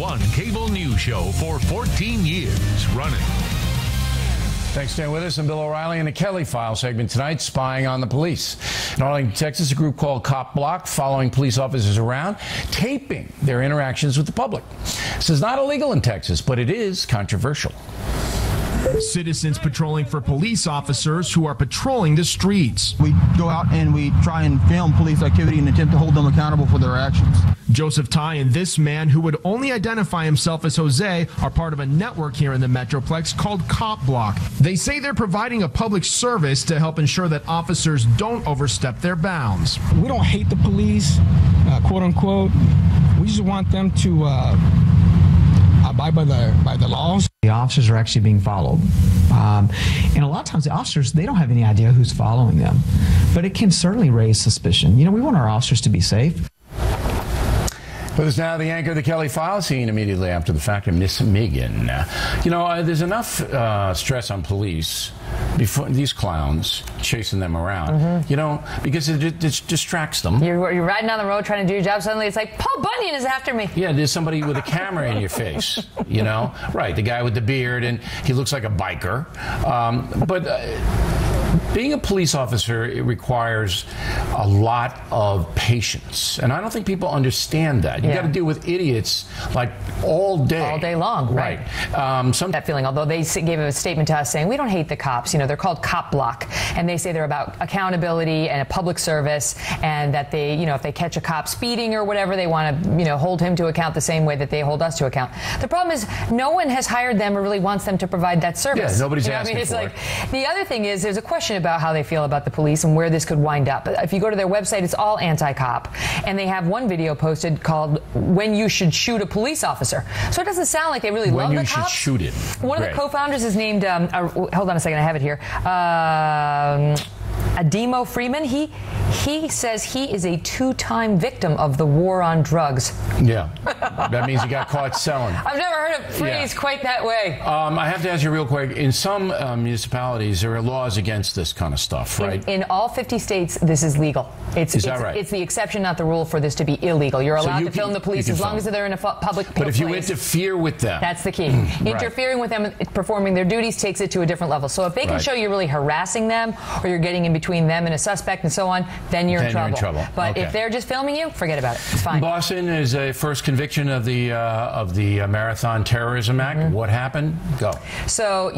#1 cable news show for 14 years running. Thanks for staying with us. I'm Bill O'Reilly in the Kelly File segment tonight, spying on the police. In Arlington, Texas, a group called copblock following police officers around, taping their interactions with the public. This is not illegal in Texas, but it is controversial. Citizens patrolling for police officers who are patrolling the streets. We go out and we try and film police activity and attempt to hold them accountable for their actions. Joseph Ty and this man, who would only identify himself as Jose, are part of a network here in the Metroplex called copblock. They say they're providing a public service to help ensure that officers don't overstep their bounds. We don't hate the police, quote unquote. We just want them to abide by the laws. The officers are actually being followed. And a lot of times the officers, they don't have any idea who's following them. But it can certainly raise suspicion. You know, we want our officers to be safe. With us now, the anchor of the Kelly File, seen immediately after the fact of Miss Megan. You know, there's enough stress on police before these clowns chasing them around, you know, because it distracts them. You're riding down the road trying to do your job. Suddenly it's like, Paul Bunyan is after me. Yeah, there's somebody with a camera in your face, you know. Right, the guy with the beard, and he looks like a biker. Being a police officer, it requires a lot of patience. And I don't think people understand that. You got to deal with idiots like all day. All day long, right. That feeling, although they gave a statement to us saying, we don't hate the cops. You know, they're called copblock. And they say they're about accountability and a public service, and that they, you know, if they catch a cop speeding or whatever, they want to, you know, hold him to account the same way that they hold us to account. The problem is no one has hired them or really wants them to provide that service. Yeah, nobody's asking for it. The other thing is there's a question about how they feel about the police and where this could wind up. If you go to their website, it's all anti-cop. And they have one video posted called When You Should Shoot a Police Officer. So it doesn't sound like they really love the cops. When you should shoot him. One of the co-founders is named, hold on a second, I have it here. Ademo Freeman. He says he is a 2-time victim of the war on drugs. Yeah, that means he got caught selling. I've never heard it phrased quite that way. I have to ask you real quick. In some municipalities, there are laws against this kind of stuff, right? In all 50 states, this is legal. Is that right? It's the exception, not the rule, for this to be illegal. You're allowed to film the police as long as they're in a public place. But if you interfere with them. That's the key. Interfering with them performing their duties takes it to a different level. So if they can show you're really harassing them, or you're getting in between them and a suspect and so on, then you're in trouble. But if they're just filming you, forget about it. It's fine. Boston is a first conviction of the Marathon Terrorism Act. What happened? Go. So